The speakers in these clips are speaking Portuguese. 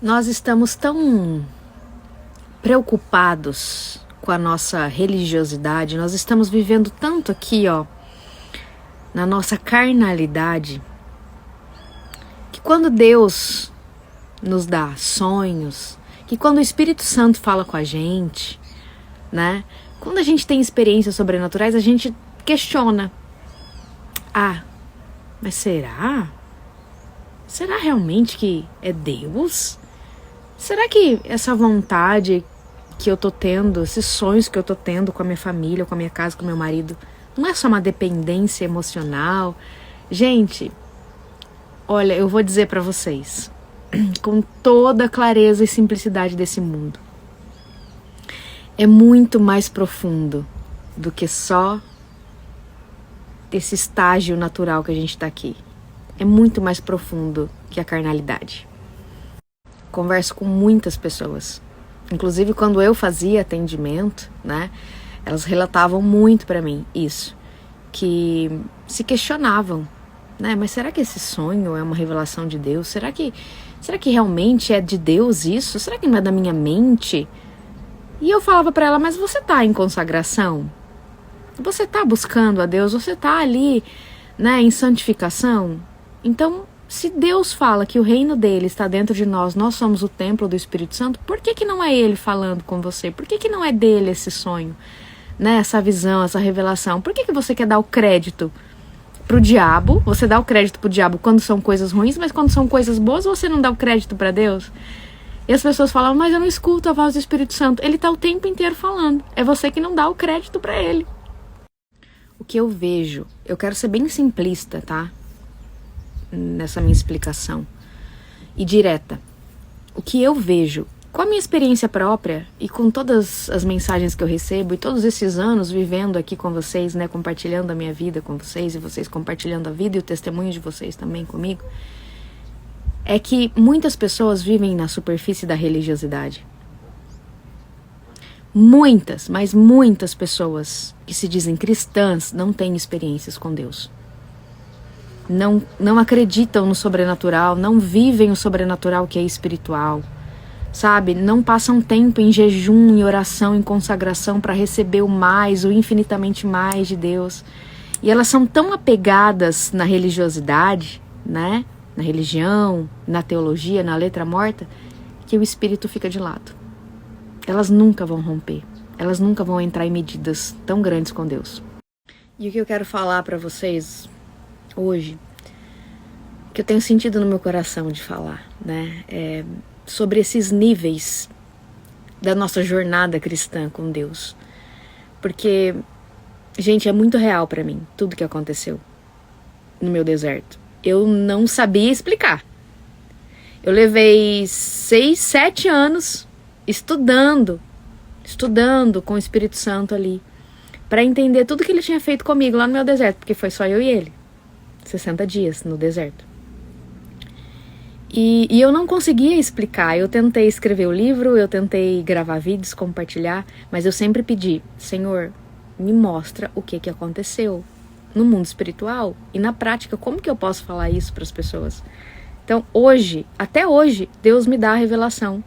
Nós estamos tão preocupados com a nossa religiosidade, nós estamos vivendo tanto aqui, na nossa carnalidade, que quando Deus nos dá sonhos, que quando o Espírito Santo fala com a gente, né? Quando a gente tem experiências sobrenaturais, a gente questiona. Mas será? Será realmente que é Deus? Será que essa vontade que eu tô tendo, esses sonhos que eu tô tendo com a minha família, com a minha casa, com o meu marido, não é só uma dependência emocional? Gente, olha, eu vou dizer pra vocês, com toda a clareza e simplicidade desse mundo, é muito mais profundo do que só esse estágio natural que a gente tá aqui. É muito mais profundo que a carnalidade. Converso com muitas pessoas, inclusive quando eu fazia atendimento, né? Elas relatavam muito pra mim isso, que se questionavam, né? Mas será que esse sonho é uma revelação de Deus? Será que realmente é de Deus isso? Será que não é da minha mente? E eu falava pra ela, mas você tá em consagração? Você tá buscando a Deus? Você tá ali, né, em santificação? Então, se Deus fala que o reino dele está dentro de nós, nós somos o templo do Espírito Santo, por que não é ele falando com você? Por que não é dele esse sonho, né? Essa visão, essa revelação? Por que você quer dar o crédito pro diabo? Você dá o crédito pro diabo quando são coisas ruins, mas quando são coisas boas, você não dá o crédito para Deus? E as pessoas falam, mas eu não escuto a voz do Espírito Santo. Ele tá o tempo inteiro falando. É você que não dá o crédito para ele. O que eu vejo, eu quero ser bem simplista, tá? Nessa minha explicação e direta. O que eu vejo com a minha experiência própria e com todas as mensagens que eu recebo e todos esses anos vivendo aqui com vocês, né, compartilhando a minha vida com vocês e vocês compartilhando a vida e o testemunho de vocês também comigo, é que muitas pessoas vivem na superfície da religiosidade. Muitas, mas muitas pessoas que se dizem cristãs não têm experiências com Deus. Não acreditam no sobrenatural, não vivem o sobrenatural que é espiritual, sabe? Não passam tempo em jejum, em oração, em consagração para receber o mais, o infinitamente mais de Deus. E elas são tão apegadas na religiosidade, né? Na religião, na teologia, na letra morta, que o espírito fica de lado. Elas nunca vão romper, elas nunca vão entrar em medidas tão grandes com Deus. E o que eu quero falar para vocês hoje, que eu tenho sentido no meu coração de falar, né, sobre esses níveis da nossa jornada cristã com Deus. Porque, gente, é muito real pra mim tudo que aconteceu no meu deserto. Eu não sabia explicar. Eu levei 6, 7 anos estudando com o Espírito Santo ali, pra entender tudo que ele tinha feito comigo lá no meu deserto, porque foi só eu e ele. 60 dias no deserto. E eu não conseguia explicar. Eu tentei escrever o livro, eu tentei gravar vídeos, compartilhar, mas eu sempre pedi, Senhor, me mostra o que aconteceu no mundo espiritual e na prática, como que eu posso falar isso para as pessoas? Então, hoje, até hoje, Deus me dá a revelação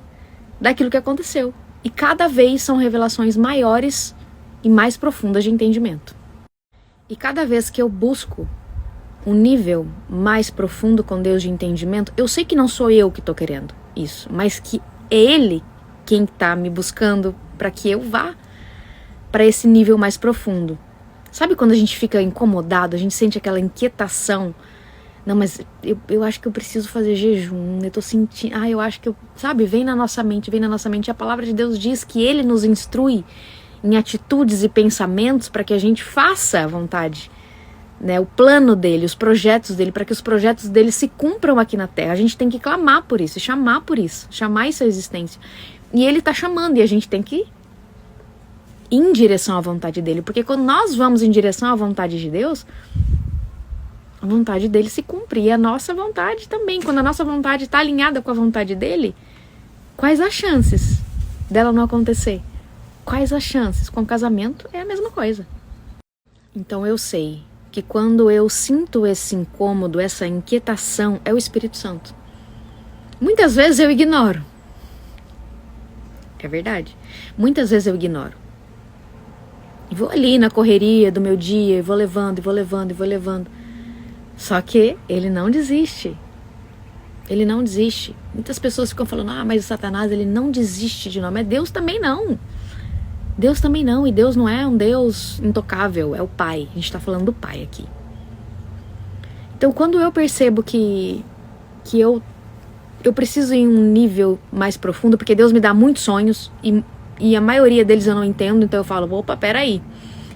daquilo que aconteceu. E cada vez são revelações maiores e mais profundas de entendimento. E cada vez que eu busco um nível mais profundo com Deus de entendimento, eu sei que não sou eu que estou querendo isso, mas que é Ele quem está me buscando para que eu vá para esse nível mais profundo. Sabe quando a gente fica incomodado, a gente sente aquela inquietação? Não, mas eu acho que eu preciso fazer jejum, eu tô sentindo, eu acho que sabe, vem na nossa mente, e a palavra de Deus diz que Ele nos instrui em atitudes e pensamentos para que a gente faça a vontade, né, o plano dele, os projetos dele, para que os projetos dele se cumpram aqui na Terra. A gente tem que clamar por isso, chamar isso à existência. E ele tá chamando, e a gente tem que ir em direção à vontade dele, porque quando nós vamos em direção à vontade de Deus, a vontade dele se cumpre, e a nossa vontade também. Quando a nossa vontade está alinhada com a vontade dele, quais as chances dela não acontecer? Quais as chances? Com o casamento é a mesma coisa. Então eu sei que quando eu sinto esse incômodo, essa inquietação, é o Espírito Santo. Muitas vezes eu ignoro. É verdade. Muitas vezes eu ignoro. E vou ali na correria do meu dia, e vou levando, e vou levando, e vou levando. Só que ele não desiste. Ele não desiste. Muitas pessoas ficam falando, mas o Satanás, ele não desiste de nós. Mas Deus também não. Deus também não. E Deus não é um Deus intocável, é o Pai. A gente está falando do Pai aqui. Então, quando eu percebo que eu preciso ir em um nível mais profundo, porque Deus me dá muitos sonhos e a maioria deles eu não entendo, então eu falo, opa, peraí,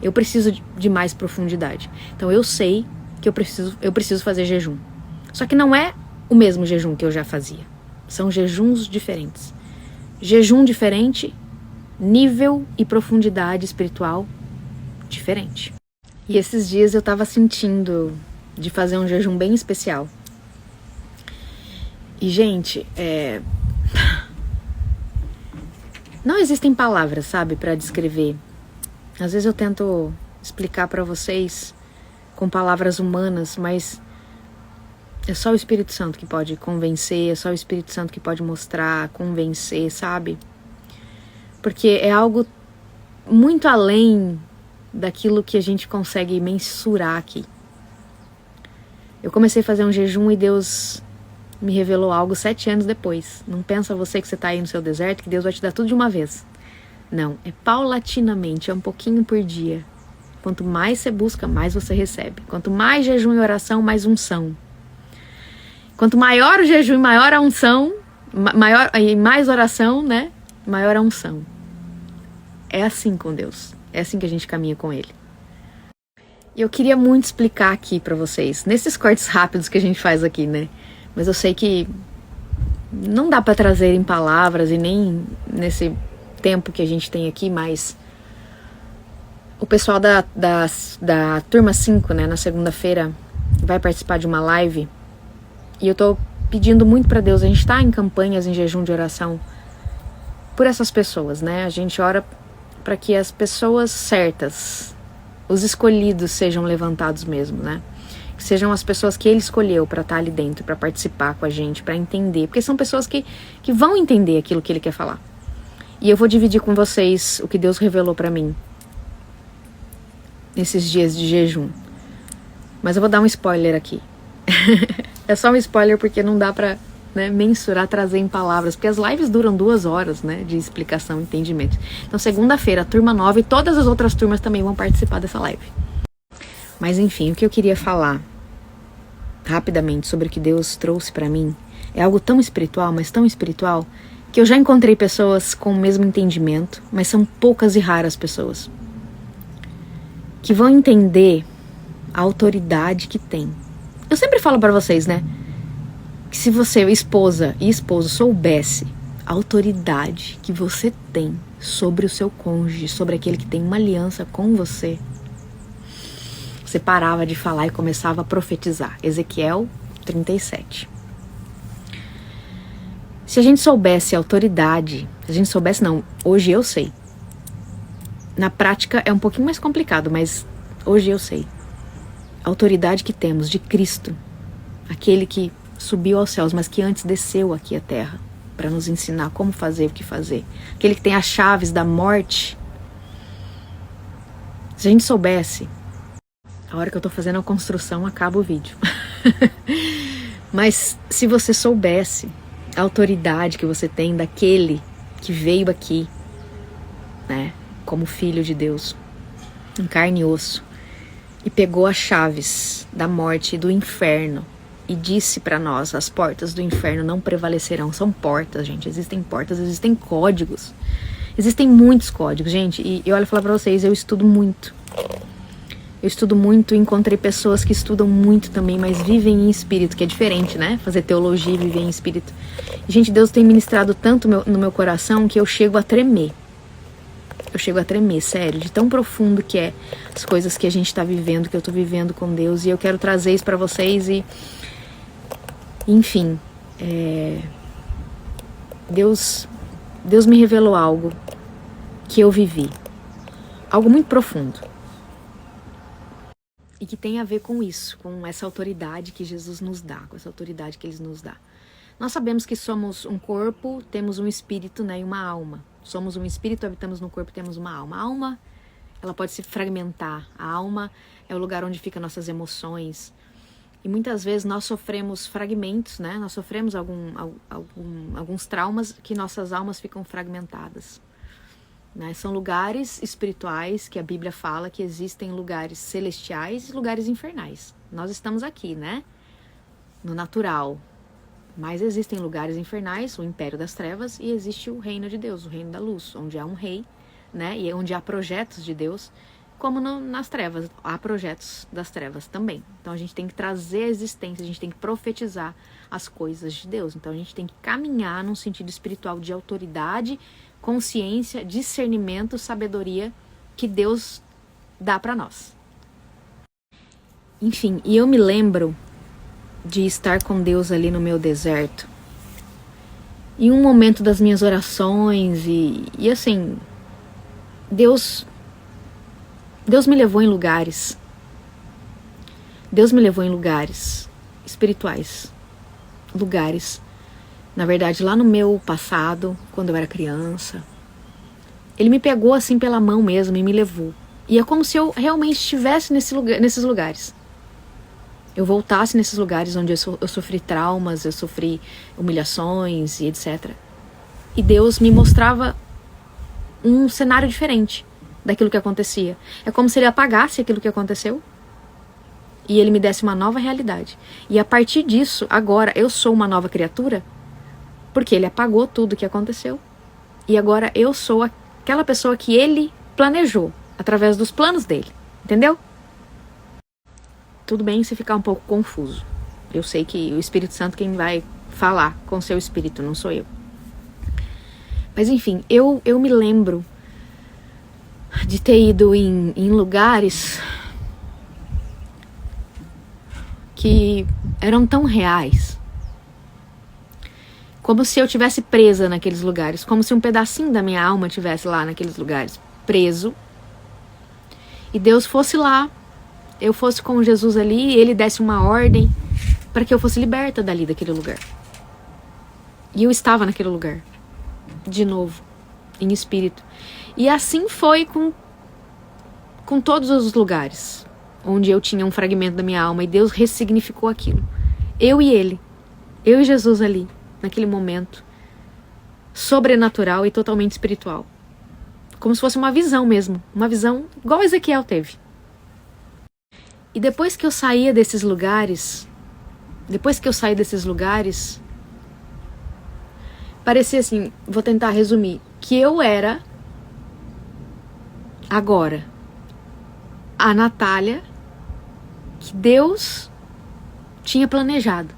eu preciso de mais profundidade. Então eu sei que eu preciso fazer jejum. Só que não é o mesmo jejum que eu já fazia. São jejuns diferentes. Jejum diferente, nível e profundidade espiritual diferente. E esses dias eu tava sentindo de fazer um jejum bem especial. E, gente, não existem palavras, sabe, pra descrever. Às vezes eu tento explicar pra vocês com palavras humanas, mas é só o Espírito Santo que pode convencer, é só o Espírito Santo que pode mostrar, convencer, sabe? Porque é algo muito além daquilo que a gente consegue mensurar aqui. Eu comecei a fazer um jejum e Deus me revelou algo 7 anos depois. Não pensa você que você está aí no seu deserto, que Deus vai te dar tudo de uma vez. Não, é paulatinamente, é um pouquinho por dia. Quanto mais você busca, mais você recebe. Quanto mais jejum e oração, mais unção. Quanto maior o jejum e maior a unção, e mais oração, né? Maior a unção. É assim com Deus. É assim que a gente caminha com Ele. E eu queria muito explicar aqui pra vocês, nesses cortes rápidos que a gente faz aqui, né? Mas eu sei que não dá pra trazer em palavras e nem nesse tempo que a gente tem aqui, mas o pessoal da turma 5, né, na segunda-feira, vai participar de uma live. E eu tô pedindo muito pra Deus, a gente tá em campanhas, em jejum de oração por essas pessoas, né? A gente ora para que as pessoas certas, os escolhidos, sejam levantados mesmo, né? Que sejam as pessoas que Ele escolheu para estar ali dentro, para participar com a gente, para entender, porque são pessoas que vão entender aquilo que Ele quer falar. E eu vou dividir com vocês o que Deus revelou para mim nesses dias de jejum. Mas eu vou dar um spoiler aqui. É só um spoiler porque não dá pra, né, mensurar, trazer em palavras, porque as lives duram 2 horas, né, de explicação e entendimento. Então segunda-feira a turma 9 e todas as outras turmas também vão participar dessa live. Mas enfim, o que eu queria falar rapidamente sobre o que Deus trouxe pra mim é algo tão espiritual, mas tão espiritual, que eu já encontrei pessoas com o mesmo entendimento, mas são poucas e raras pessoas que vão entender a autoridade que tem. Eu sempre falo pra vocês, né, que se você, esposa e esposo, soubesse a autoridade que você tem sobre o seu cônjuge, sobre aquele que tem uma aliança com você, você parava de falar e começava a profetizar. Ezequiel 37. Se a gente soubesse a autoridade, se a gente soubesse não, hoje eu sei. Na prática é um pouquinho mais complicado, mas hoje eu sei. A autoridade que temos de Cristo, aquele que subiu aos céus, mas que antes desceu aqui à terra para nos ensinar como fazer, o que fazer. Aquele que tem as chaves da morte. Se a gente soubesse, a hora que eu tô fazendo a construção acaba o vídeo. Mas se você soubesse a autoridade que você tem daquele que veio aqui, né, como filho de Deus, em carne e osso, e pegou as chaves da morte e do inferno e disse para nós, as portas do inferno não prevalecerão. São portas, gente, existem portas, existem códigos, existem muitos códigos, gente. E olha, falar para vocês, eu estudo muito, encontrei pessoas que estudam muito também, mas vivem em espírito, que é diferente, né, fazer teologia e viver em espírito. E, gente, Deus tem ministrado tanto no meu coração que eu chego a tremer. Sério, de tão profundo que é as coisas que a gente tá vivendo, que eu tô vivendo com Deus, e eu quero trazer isso pra vocês e, enfim, Deus me revelou algo que eu vivi, algo muito profundo, e que tem a ver com isso, com essa autoridade que Jesus nos dá, com essa autoridade que Ele nos dá. Nós sabemos que somos um corpo, temos um espírito, né, e uma alma. Somos um espírito, habitamos no corpo e temos uma alma. A alma, ela pode se fragmentar. A alma é o lugar onde ficam nossas emoções. E muitas vezes nós sofremos fragmentos, né? Nós sofremos alguns traumas que nossas almas ficam fragmentadas. Né? São lugares espirituais que a Bíblia fala que existem lugares celestiais e lugares infernais. Nós estamos aqui, né? No natural. Mas existem lugares infernais, o império das trevas, e existe o reino de Deus, o reino da luz, onde há um rei, né? E onde há projetos de Deus, como nas trevas, há projetos das trevas também. Então a gente tem que trazer a existência, a gente tem que profetizar as coisas de Deus. Então a gente tem que caminhar num sentido espiritual de autoridade, consciência, discernimento, sabedoria que Deus dá para nós. Enfim, e eu me lembro de estar com Deus ali no meu deserto. Em um momento das minhas orações e assim, Deus me levou em lugares. Deus me levou em lugares espirituais. Lugares, na verdade, lá no meu passado, quando eu era criança. Ele me pegou assim pela mão mesmo e me levou. E é como se eu realmente estivesse nesses lugares. Eu voltasse nesses lugares onde eu sofri traumas, eu sofri humilhações e etc. E Deus me mostrava um cenário diferente daquilo que acontecia. É como se ele apagasse aquilo que aconteceu e ele me desse uma nova realidade. E a partir disso, agora eu sou uma nova criatura, porque ele apagou tudo que aconteceu. E agora eu sou aquela pessoa que ele planejou, através dos planos dele. Entendeu? Tudo bem se ficar um pouco confuso. Eu sei que o Espírito Santo quem vai falar com o seu espírito, não sou eu. Mas enfim, eu me lembro de ter ido em lugares que eram tão reais. Como se eu tivesse presa naqueles lugares. Como se um pedacinho da minha alma tivesse lá naqueles lugares, preso. E Deus fosse lá. Eu fosse com Jesus ali, ele desse uma ordem para que eu fosse liberta dali, daquele lugar. E eu estava naquele lugar, de novo, em espírito. E assim foi com todos os lugares onde eu tinha um fragmento da minha alma e Deus ressignificou aquilo. Eu e ele, eu e Jesus ali, naquele momento, sobrenatural e totalmente espiritual. Como se fosse uma visão mesmo, uma visão igual Ezequiel teve. E depois que eu saía desses lugares, parecia assim, vou tentar resumir, que eu era, agora, a Natália que Deus tinha planejado.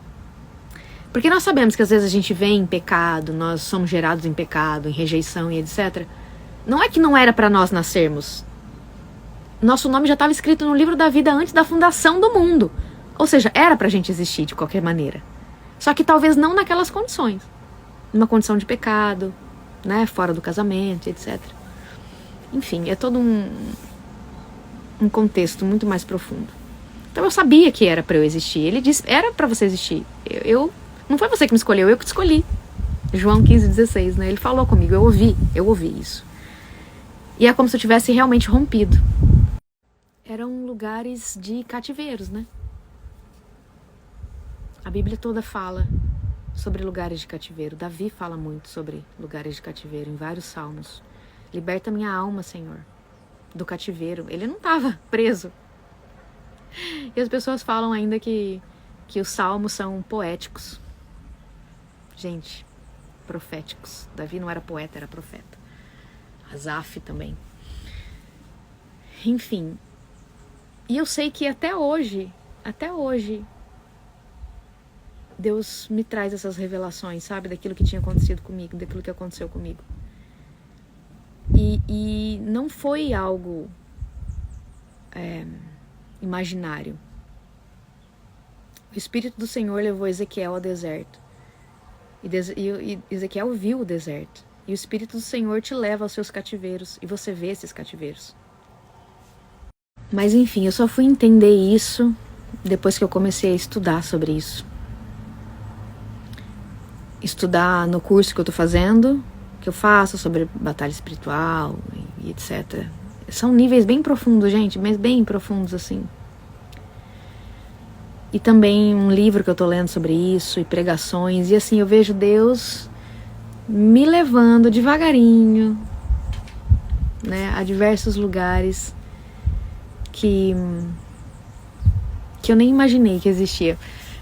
Porque nós sabemos que às vezes a gente vem em pecado, nós somos gerados em pecado, em rejeição e etc. Não é que não era para nós nascermos. Nosso nome já estava escrito no livro da vida antes da fundação do mundo. Ou seja, era pra gente existir de qualquer maneira. Só que talvez não naquelas condições. Numa condição de pecado, né? Fora do casamento, etc. Enfim, é todo um contexto muito mais profundo. Então eu sabia que era pra eu existir. Ele disse, era pra você existir. Não foi você que me escolheu, eu que te escolhi. João 15,16, né? Ele falou comigo, eu ouvi isso. E é como se eu tivesse realmente rompido. Eram lugares de cativeiros, né? A Bíblia toda fala sobre lugares de cativeiro. Davi fala muito sobre lugares de cativeiro em vários salmos. Liberta minha alma, Senhor, do cativeiro. Ele não estava preso. E as pessoas falam ainda que os salmos são poéticos. Gente, proféticos. Davi não era poeta, era profeta. Asaf também. Enfim. E eu sei que até hoje, Deus me traz essas revelações, sabe? Daquilo que tinha acontecido comigo, daquilo que aconteceu comigo. E não foi algo imaginário. O Espírito do Senhor levou Ezequiel ao deserto. E Ezequiel viu o deserto. E o Espírito do Senhor te leva aos seus cativeiros. E você vê esses cativeiros. Mas enfim, eu só fui entender isso depois que eu comecei a estudar sobre isso. estudar no curso que eu tô fazendo, que eu faço sobre batalha espiritual e etc. São níveis bem profundos, gente, mas bem profundos, assim. E também um livro que eu tô lendo sobre isso, e pregações, e assim, eu vejo Deus me levando devagarinho, né, a diversos lugares que eu nem imaginei que existia.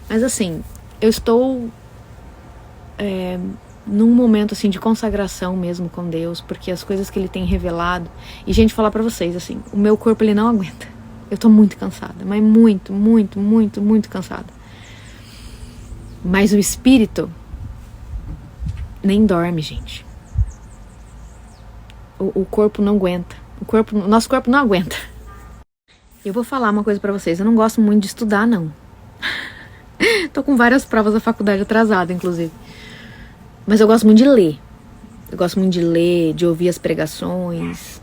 Mas assim, eu estou num momento assim de consagração mesmo com Deus, porque as coisas que Ele tem revelado, e gente, falar pra vocês assim, o meu corpo ele não aguenta. Eu tô muito cansada, mas muito, muito, muito, muito cansada. Mas o espírito nem dorme, gente. O corpo não aguenta. O nosso corpo não aguenta. Eu vou falar uma coisa pra vocês, eu não gosto muito de estudar, não. Tô com várias provas da faculdade atrasada, inclusive. Mas eu gosto muito de ler. Eu gosto muito de ler, de ouvir as pregações.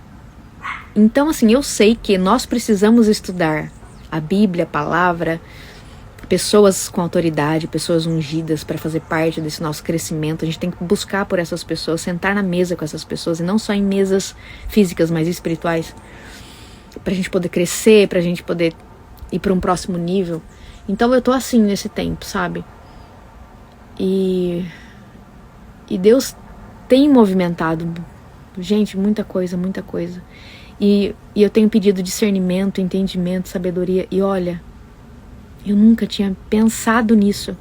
Então, assim, eu sei que nós precisamos estudar a Bíblia, a palavra, pessoas com autoridade, pessoas ungidas para fazer parte desse nosso crescimento. A gente tem que buscar por essas pessoas, sentar na mesa com essas pessoas, e não só em mesas físicas, mas espirituais, pra gente poder crescer, pra gente poder ir para um próximo nível. Então eu tô assim nesse tempo, sabe? E Deus tem movimentado, gente, muita coisa, muita coisa. E eu tenho pedido discernimento, entendimento, sabedoria. E olha, eu nunca tinha pensado nisso.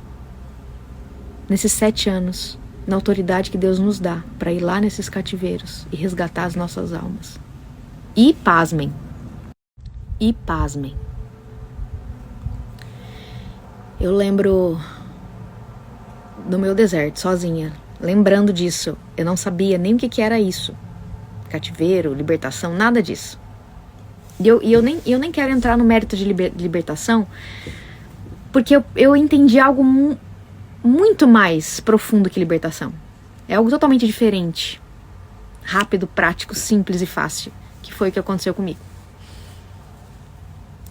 Nesses 7 anos, na autoridade que Deus nos dá para ir lá nesses cativeiros e resgatar as nossas almas. E pasmem. Eu lembro do meu deserto, sozinha. Lembrando disso, eu não sabia nem o que era isso. Cativeiro, libertação, nada disso. E eu nem quero entrar no mérito de libertação, porque eu entendi algo muito mais profundo que libertação. É algo totalmente diferente. Rápido, prático, simples e fácil. Que foi o que aconteceu comigo.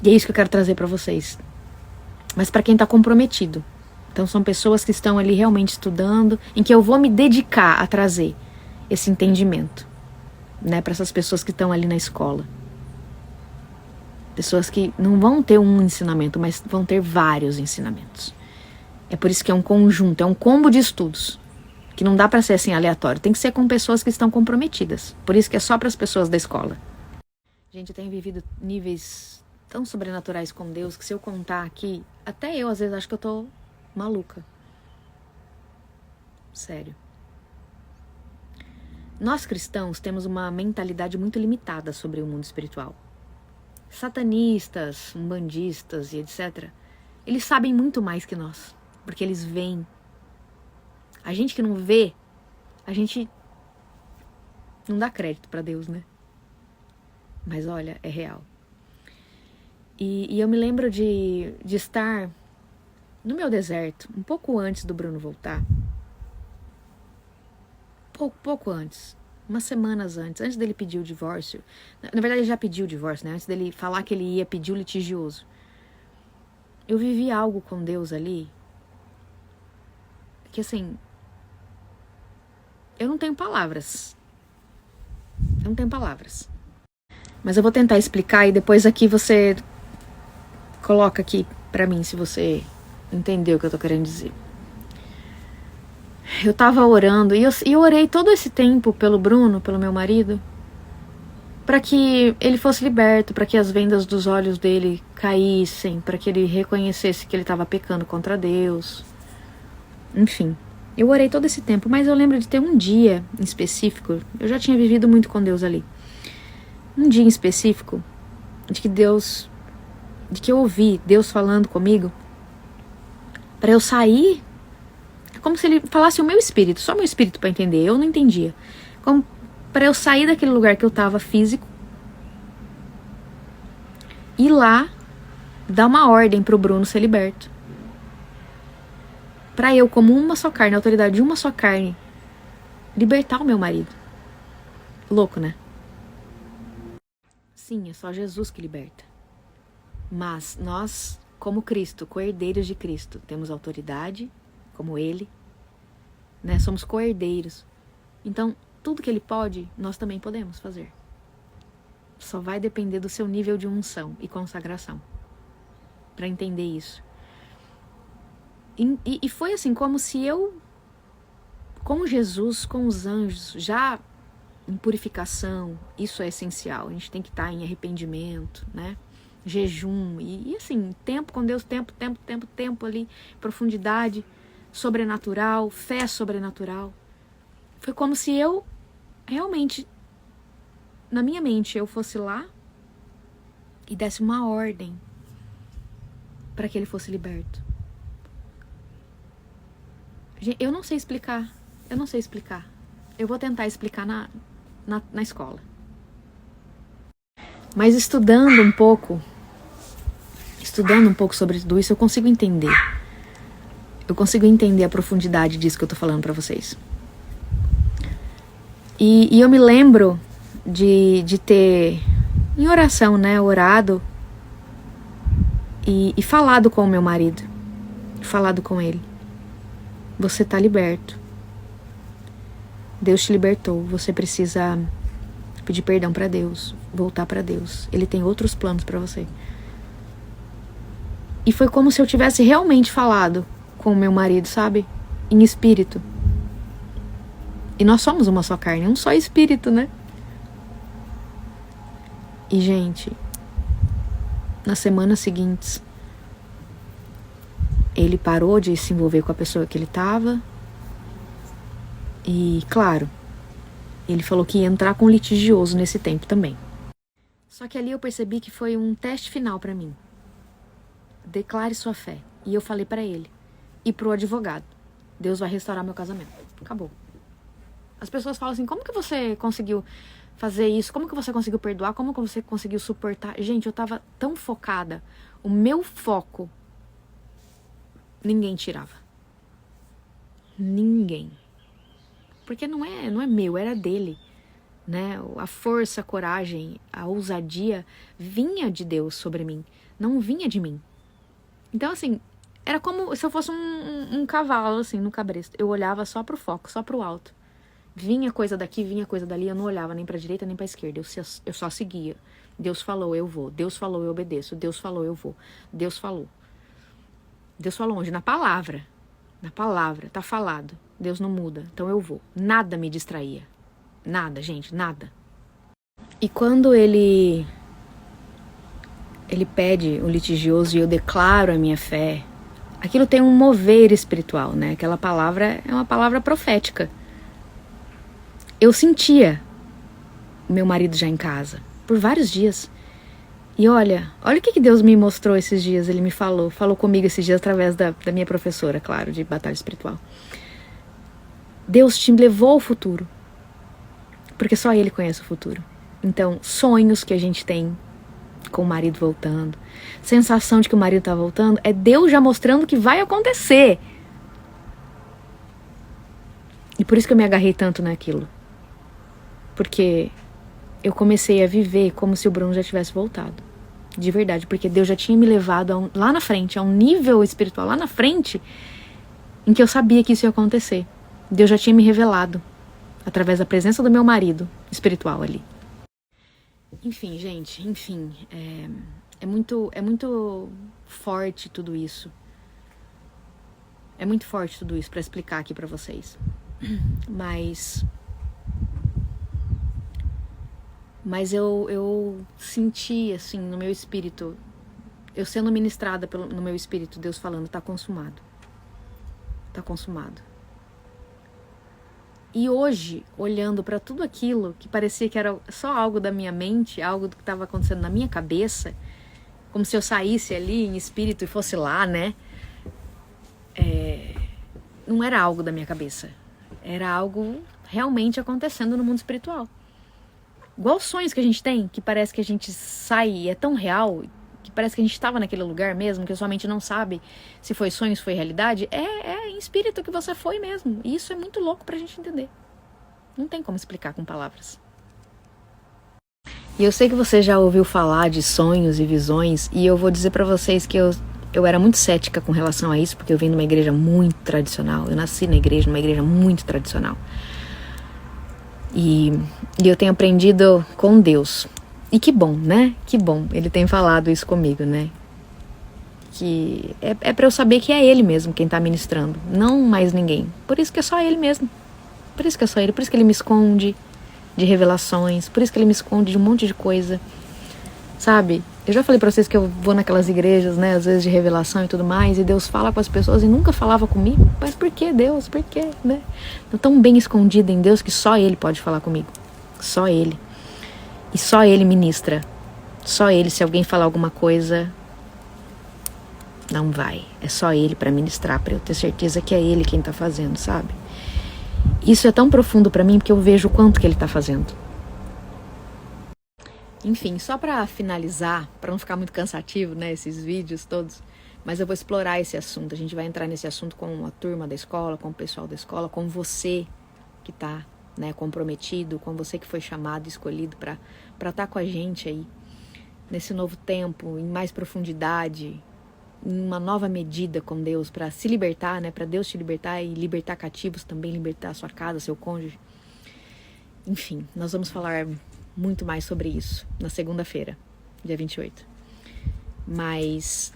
E é isso que eu quero trazer pra vocês. Mas pra quem tá comprometido. Então são pessoas que estão ali realmente estudando, em que eu vou me dedicar a trazer esse entendimento, né, para essas pessoas que estão ali na escola. Pessoas que não vão ter um ensinamento, mas vão ter vários ensinamentos. É por isso que é um conjunto, é um combo de estudos, que não dá para ser assim aleatório, tem que ser com pessoas que estão comprometidas. Por isso que é só para as pessoas da escola. Gente, eu tenho vivido níveis tão sobrenaturais com Deus que se eu contar aqui, até eu às vezes acho que eu tô maluca. Sério. Nós cristãos temos uma mentalidade muito limitada sobre o mundo espiritual. Satanistas, umbandistas e etc. Eles sabem muito mais que nós, porque eles veem. A gente que não vê, a gente não dá crédito pra Deus, né? Mas olha, é real. E eu me lembro de estar no meu deserto, um pouco antes do Bruno voltar. Pouco antes. Umas semanas antes dele pedir o divórcio. Na verdade, ele já pediu o divórcio, né? Antes dele falar que ele ia pedir o litigioso. Eu vivi algo com Deus ali que, assim, eu não tenho palavras. Mas eu vou tentar explicar e depois aqui você coloca aqui pra mim se você entendeu o que eu tô querendo dizer. Eu tava orando e eu orei todo esse tempo pelo Bruno, pelo meu marido, para que ele fosse liberto, para que as vendas dos olhos dele caíssem, para que ele reconhecesse que ele estava pecando contra Deus. Enfim, eu orei todo esse tempo, mas eu lembro de ter um dia em específico, eu já tinha vivido muito com Deus ali. Um dia em específico, de que eu ouvi Deus falando comigo, para eu sair. Como se ele falasse o meu espírito, só meu espírito para entender, eu não entendia. Como para eu sair daquele lugar que eu tava físico, ir lá, dar uma ordem pro Bruno ser liberto. Para eu, como uma só carne, a autoridade de uma só carne, libertar o meu marido. Louco, né? Sim, é só Jesus que liberta. Mas nós, como Cristo, co-herdeiros de Cristo, temos autoridade, como Ele, né? Somos co-herdeiros. Então, tudo que ele pode, nós também podemos fazer. Só vai depender do seu nível de unção e consagração para entender isso. E foi assim, como se eu, com Jesus, com os anjos, já em purificação, isso é essencial. A gente tem que estar em arrependimento, né? Jejum e assim, tempo com Deus, tempo ali, profundidade sobrenatural, fé sobrenatural. Foi como se eu realmente, na minha mente, eu fosse lá e desse uma ordem para que ele fosse liberto. Gente, eu não sei explicar. Eu vou tentar explicar na escola. Mas estudando um pouco sobre tudo isso, eu consigo entender. Eu consigo entender a profundidade disso que eu tô falando pra vocês. E eu me lembro de ter, em oração, né, orado e falado com o meu marido. Falado com ele. Você tá liberto. Deus te libertou. Você precisa pedir perdão pra Deus, voltar pra Deus. Ele tem outros planos pra você. E foi como se eu tivesse realmente falado com o meu marido, sabe? Em espírito. E nós somos uma só carne, um só espírito, né? E, gente, nas semanas seguintes, ele parou de se envolver com a pessoa que ele tava. E, claro, ele falou que ia entrar com litigioso nesse tempo também. Só que ali eu percebi que foi um teste final pra mim. Declare sua fé. E eu falei pra ele e pro advogado: Deus vai restaurar meu casamento. Acabou. As pessoas falam assim: como que você conseguiu fazer isso? Como que você conseguiu perdoar? Como que você conseguiu suportar? Gente, eu tava tão focada. O meu foco, ninguém tirava. Ninguém. Porque não é meu, era dele, né? A força, a coragem, a ousadia vinha de Deus sobre mim, não vinha de mim. Então, assim, era como se eu fosse um cavalo, assim, no cabresto. Eu olhava só pro foco, só pro alto. Vinha coisa daqui, vinha coisa dali, eu não olhava nem pra direita nem pra esquerda, eu só seguia. Deus falou, eu vou. Deus falou, eu obedeço. Deus falou, eu vou. Deus falou. Deus falou onde? Na palavra. Na palavra, tá falado. Deus não muda, então eu vou. Nada me distraía. Nada, gente, nada. E quando ele pede o litigioso e eu declaro a minha fé, aquilo tem um mover espiritual, né? Aquela palavra é uma palavra profética. Eu sentia o meu marido já em casa, por vários dias. E olha o que Deus me mostrou esses dias, ele me falou comigo esses dias através da minha professora, claro, de batalha espiritual. Deus te levou ao futuro, porque só Ele conhece o futuro. Então, sonhos que a gente tem com o marido voltando, sensação de que o marido tá voltando, é Deus já mostrando que vai acontecer. E por isso que eu me agarrei tanto naquilo. Porque eu comecei a viver como se o Bruno já tivesse voltado. De verdade, porque Deus já tinha me levado lá na frente, a um nível espiritual lá na frente, em que eu sabia que isso ia acontecer. Deus já tinha me revelado, através da presença do meu marido espiritual ali. Enfim, gente, é muito forte tudo isso. É muito forte tudo isso pra explicar aqui pra vocês. Mas eu senti, assim, no meu espírito, eu sendo ministrada no meu espírito, Deus falando, tá consumado. Tá consumado. E hoje, olhando pra tudo aquilo que parecia que era só algo da minha mente, algo que estava acontecendo na minha cabeça, como se eu saísse ali em espírito e fosse lá, né? Não era algo da minha cabeça. Era algo realmente acontecendo no mundo espiritual. Igual os sonhos que a gente tem, que parece que a gente sai e é tão real, que parece que a gente estava naquele lugar mesmo, que a sua mente não sabe se foi sonho, se foi realidade. É em espírito que você foi mesmo. E isso é muito louco pra gente entender. Não tem como explicar com palavras. E eu sei que você já ouviu falar de sonhos e visões, e eu vou dizer pra vocês que eu era muito cética com relação a isso, porque eu venho de uma igreja muito tradicional. Eu nasci numa igreja muito tradicional. E eu tenho aprendido com Deus. E que bom, né? Que bom. Ele tem falado isso comigo, né? Que é pra eu saber que é Ele mesmo quem tá ministrando, não mais ninguém. Por isso que é só Ele mesmo. Por isso que é só Ele. Por isso que Ele me esconde de revelações. Por isso que Ele me esconde de um monte de coisa. Sabe? Eu já falei pra vocês que eu vou naquelas igrejas, né? Às vezes de revelação e tudo mais. E Deus fala com as pessoas e nunca falava comigo. Mas por que Deus? Por quê? Né? Eu tô tão bem escondida em Deus que só Ele pode falar comigo. Só Ele. E só Ele ministra. Só Ele. Se alguém falar alguma coisa, não vai. É só Ele pra ministrar. Pra eu ter certeza que é Ele quem tá fazendo, sabe? Isso é tão profundo pra mim porque eu vejo o quanto que Ele tá fazendo. Enfim, só para finalizar, para não ficar muito cansativo, né, esses vídeos todos, mas eu vou explorar esse assunto. A gente vai entrar nesse assunto com a turma da escola, com o pessoal da escola, com você que tá, né, comprometido, com você que foi chamado, escolhido para estar com a gente aí nesse novo tempo, em mais profundidade, em uma nova medida com Deus, para se libertar, né, para Deus te libertar e libertar cativos também, libertar a sua casa, seu cônjuge. Enfim, nós vamos falar muito mais sobre isso na segunda-feira, dia 28. Mas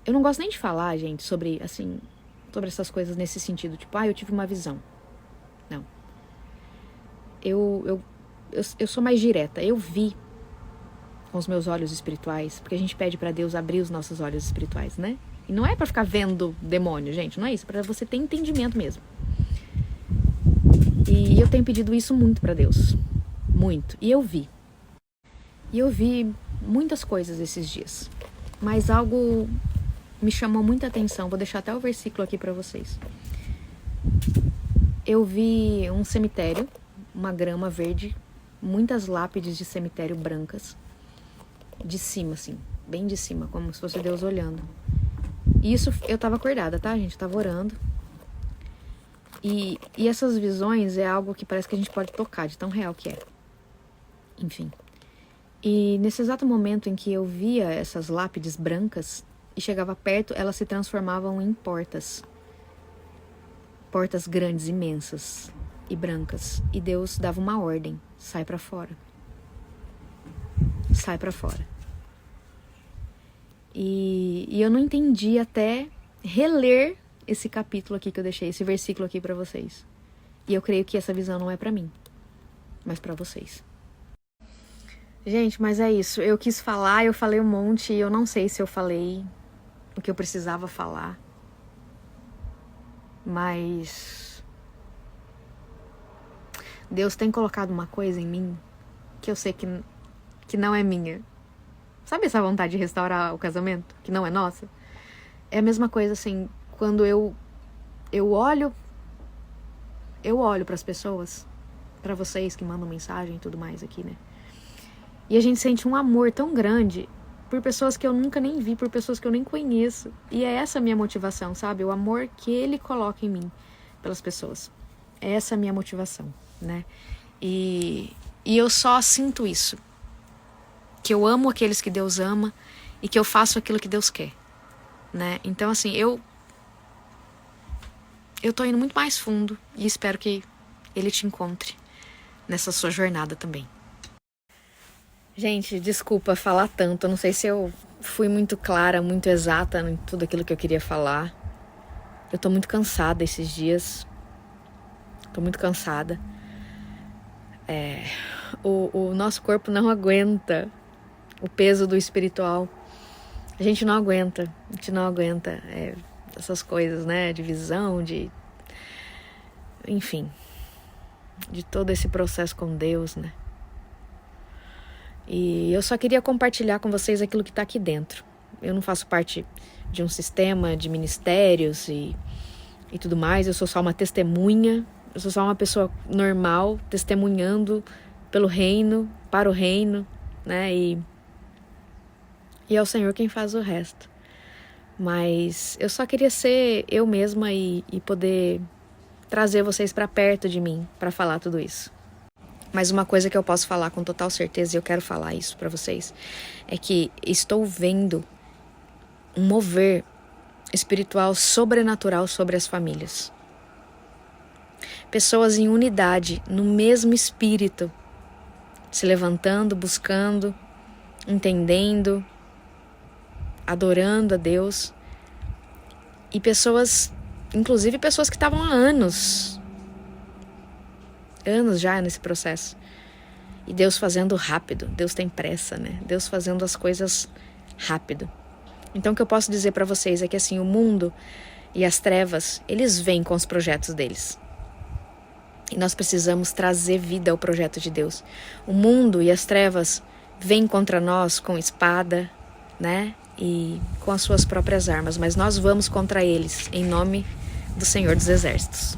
eu não gosto nem de falar, gente, sobre essas coisas nesse sentido. Tipo, eu tive uma visão. Não. Eu sou mais direta. Eu vi com os meus olhos espirituais, porque a gente pede pra Deus abrir os nossos olhos espirituais, né? E não é pra ficar vendo demônio, gente. Não é isso. É pra você ter entendimento mesmo. E eu tenho pedido isso muito pra Deus. Muito. E eu vi. E eu vi muitas coisas esses dias. Mas algo me chamou muita atenção. Vou deixar até o versículo aqui pra vocês. Eu vi um cemitério, uma grama verde, muitas lápides de cemitério brancas. De cima, assim. Bem de cima, como se fosse Deus olhando. E isso, eu tava acordada, tá, gente? Eu tava orando. E essas visões é algo que parece que a gente pode tocar, de tão real que é. Enfim. E nesse exato momento em que eu via essas lápides brancas e chegava perto, elas se transformavam em portas. Portas grandes, imensas e brancas. E Deus dava uma ordem: sai pra fora. Sai pra fora. E eu não entendi até reler esse capítulo aqui que eu deixei, esse versículo aqui pra vocês. E eu creio que essa visão não é pra mim, mas pra vocês. Gente, mas é isso. Eu quis falar, eu falei um monte e eu não sei se eu falei o que eu precisava falar. Mas Deus tem colocado uma coisa em mim que eu sei que não é minha. Sabe essa vontade de restaurar o casamento, que não é nossa? É a mesma coisa assim, quando eu olho para as pessoas, para vocês que mandam mensagem e tudo mais aqui, né? E a gente sente um amor tão grande por pessoas que eu nunca nem vi, por pessoas que eu nem conheço. E é essa a minha motivação, sabe? O amor que Ele coloca em mim pelas pessoas. É essa a minha motivação, né? E eu só sinto isso. Que eu amo aqueles que Deus ama e que eu faço aquilo que Deus quer, né? Então, assim, eu tô indo muito mais fundo e espero que Ele te encontre nessa sua jornada também. Gente, desculpa falar tanto. Eu não sei se eu fui muito clara, muito exata em tudo aquilo que eu queria falar. Eu tô muito cansada esses dias. Tô muito cansada. O nosso corpo não aguenta o peso do espiritual. A gente não aguenta. Essas coisas, né? De visão, enfim. De todo esse processo com Deus, né? E eu só queria compartilhar com vocês aquilo que está aqui dentro. Eu não faço parte de um sistema de ministérios e tudo mais. Eu sou só uma testemunha. Eu sou só uma pessoa normal, testemunhando pelo reino, para o reino, né? E é o Senhor quem faz o resto. Mas eu só queria ser eu mesma e poder trazer vocês para perto de mim para falar tudo isso. Mas uma coisa que eu posso falar com total certeza, e eu quero falar isso pra vocês, é que estou vendo um mover espiritual sobrenatural sobre as famílias. Pessoas em unidade, no mesmo espírito, se levantando, buscando, entendendo, adorando a Deus. E pessoas, inclusive pessoas que estavam há anos já nesse processo. E Deus fazendo rápido. Deus tem pressa, né? Deus fazendo as coisas rápido. Então o que eu posso dizer para vocês é que assim, o mundo e as trevas, eles vêm com os projetos deles. E nós precisamos trazer vida ao projeto de Deus. O mundo e as trevas vêm contra nós com espada, né? E com as suas próprias armas. Mas nós vamos contra eles, em nome do Senhor dos Exércitos.